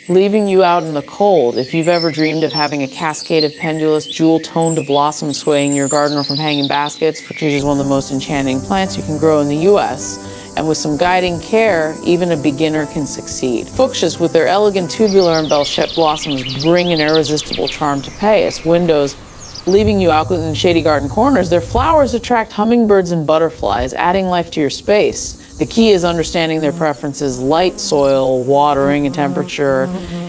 leaving you out in the cold. If you've ever dreamed of having a cascade of pendulous, jewel-toned blossoms swaying your garden or from hanging baskets, Fuchsia is one of the most enchanting plants you can grow in the U.S. And with some guiding care, even a beginner can succeed. Fuchsias, with their elegant tubular and bell-shaped blossoms, bring an irresistible charm to past windows, leaving you out in shady garden corners. Their flowers attract hummingbirds and butterflies, adding life to your space. The key is understanding their preferences: light soil, watering, and temperature,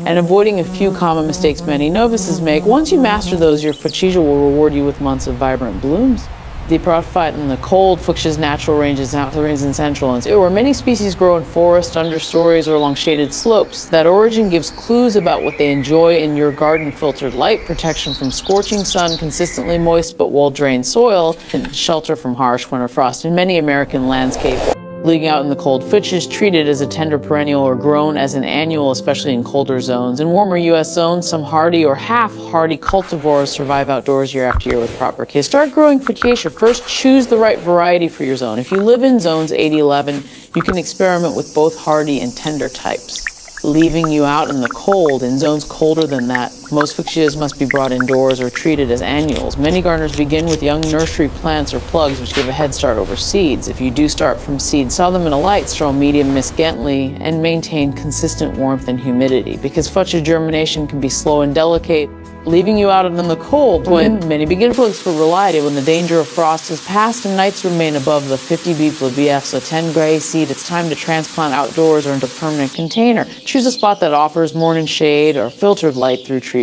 and avoiding a few common mistakes many novices make. Once you master those, your Fuchsia will reward you with months of vibrant blooms. They profit in the cold. Fuchsia's natural range is in central and where many species grow in forests, understories, or along shaded slopes. That origin gives clues about what they enjoy in your garden: filtered light, protection from scorching sun, consistently moist but well-drained soil, and shelter from harsh winter frost. In many American landscapes, leaving out in the cold, Fuchsia is treated as a tender perennial or grown as an annual, especially in colder zones. In warmer U.S. zones, some hardy or half-hardy cultivars survive outdoors year after year with proper care. Start growing Fuchsia. First, choose the right variety for your zone. If you live in zones 8-11, you can experiment with both hardy and tender types. Leaving you out in the cold, in zones colder than that, most Fuchsias must be brought indoors or treated as annuals. Many gardeners begin with young nursery plants or plugs, which give a head start over seeds. If you do start from seeds, sow them in a light soil medium mist gently, and maintain consistent warmth and humidity. Because Fuchsia germination can be slow and delicate, leaving you out in the cold when many begin plugs for reliability. When the danger of frost is past and nights remain above the 50 BF, so 10 gray seed, it's time to transplant outdoors or into a permanent container. Choose a spot that offers morning shade or filtered light through trees,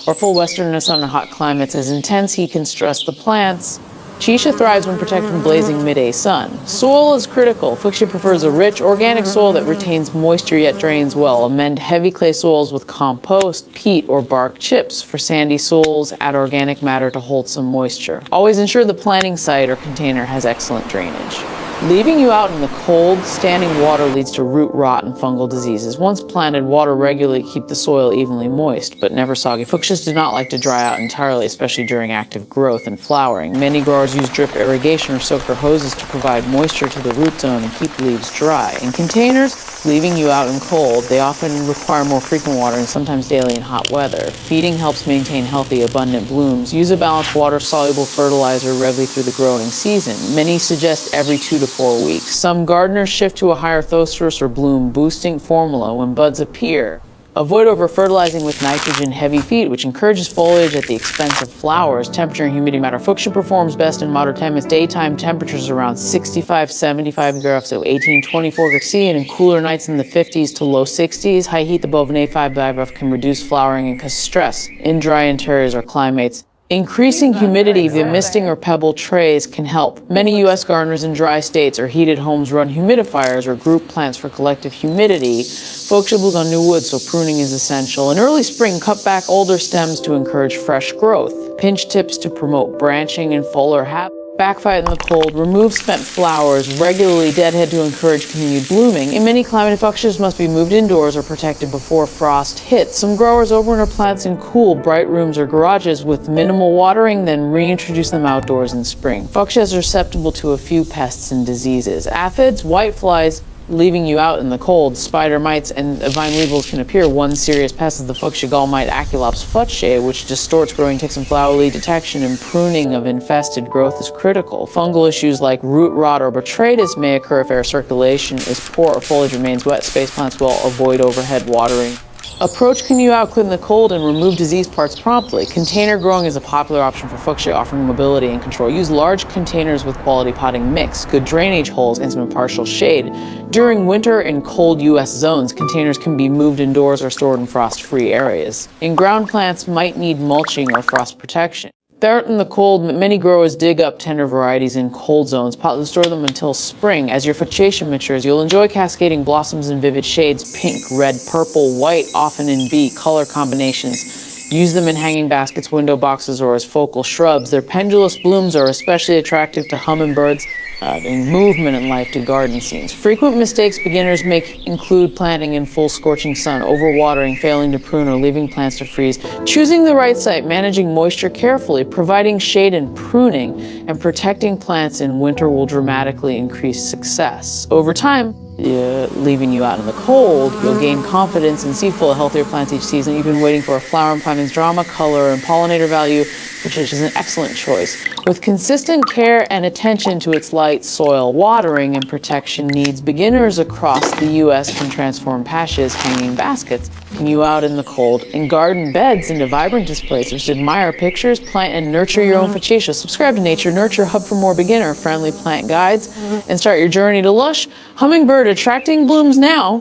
or full western sun in hot climates. As intense heat can stress the plants, Fuchsia thrives when protected from blazing midday sun. Soil is critical. Fuchsia prefers a rich, organic soil that retains moisture yet drains well. Amend heavy clay soils with compost, peat, or bark chips. For sandy soils, add organic matter to hold some moisture. Always ensure the planting site or container has excellent drainage. Leaving you out in the cold, standing water leads to root rot and fungal diseases. Once planted, water regularly keep the soil evenly moist, but never soggy. Fuchsias do not like to dry out entirely, especially during active growth and flowering. Many growers use drip irrigation or soak their hoses to provide moisture to the root zone and keep leaves dry. In containers, leaving you out in cold, they often require more frequent watering, sometimes daily in hot weather. Feeding helps maintain healthy, abundant blooms. Use a balanced water-soluble fertilizer regularly through the growing season. Many suggest every 2 to 4 weeks. Some gardeners shift to a higher phosphorus or bloom-boosting formula when buds appear. Avoid over-fertilizing with nitrogen-heavy feed, which encourages foliage at the expense of flowers. Temperature and humidity matter. Fuchsia performs best in moderate climates. Daytime temperatures around 65-75 degrees, so 18-24 degrees C, and in cooler nights in the 50s to low 60s. High heat above an A5 BF can reduce flowering and cause stress in dry interiors or climates. Increasing humidity via misting or pebble trays can help. Many U.S. gardeners in dry states or heated homes run humidifiers or group plants for collective humidity. Fuchsia blooms on new wood, so pruning is essential. In early spring, cut back older stems to encourage fresh growth. Pinch tips to promote branching and fuller habit. Backfight in the cold. Remove spent flowers. Regularly deadhead to encourage continued blooming. In many climates, Fuchsias must be moved indoors or protected before frost hits. Some growers overwinter plants in cool, bright rooms or garages with minimal watering, then reintroduce them outdoors in spring. Fuchsias are susceptible to a few pests and diseases. Aphids, whiteflies, leaving you out in the cold. Spider mites and vine weevils can appear. One serious pest is the Fuchsia gall mite Aculops fuchsiae, which distorts growing ticks and flower leaf. Detection and pruning of infested growth is critical. Fungal issues like root rot or botrytis may occur if air circulation is poor or foliage remains wet. Space plants will avoid overhead watering. Approach can you out in the cold and remove disease parts promptly. Container growing is a popular option for Fuchsia, offering mobility and control. Use large containers with quality potting mix, good drainage holes, and some partial shade. During winter in cold U.S. zones, containers can be moved indoors or stored in frost-free areas. In-ground plants might need mulching or frost protection. Out in the cold, many growers dig up tender varieties in cold zones, potly store them until spring. As your Fuchsia matures, you'll enjoy cascading blossoms in vivid shades: pink, red, purple, white, often in B color combinations. Use them in hanging baskets, window boxes, or as focal shrubs. Their pendulous blooms are especially attractive to hummingbirds, adding movement and life to garden scenes. Frequent mistakes beginners make include planting in full scorching sun, overwatering, failing to prune, or leaving plants to freeze. Choosing the right site, managing moisture carefully, providing shade and pruning, and protecting plants in winter will dramatically increase success. Over time, leaving you out in the cold, you'll gain confidence and see full of healthier plants each season. You've been waiting for a flower and climbing's drama, color, and pollinator value, which is an excellent choice. With consistent care and attention to its light, soil, watering, and protection needs, beginners across the U.S. can transform patches, hanging baskets, you out in the cold, and garden beds into vibrant displays. Just admire pictures, plant and nurture your own Fuchsia. Subscribe to Nature Nurture Hub for more beginner-friendly plant guides, and start your journey to lush hummingbird attracting blooms now.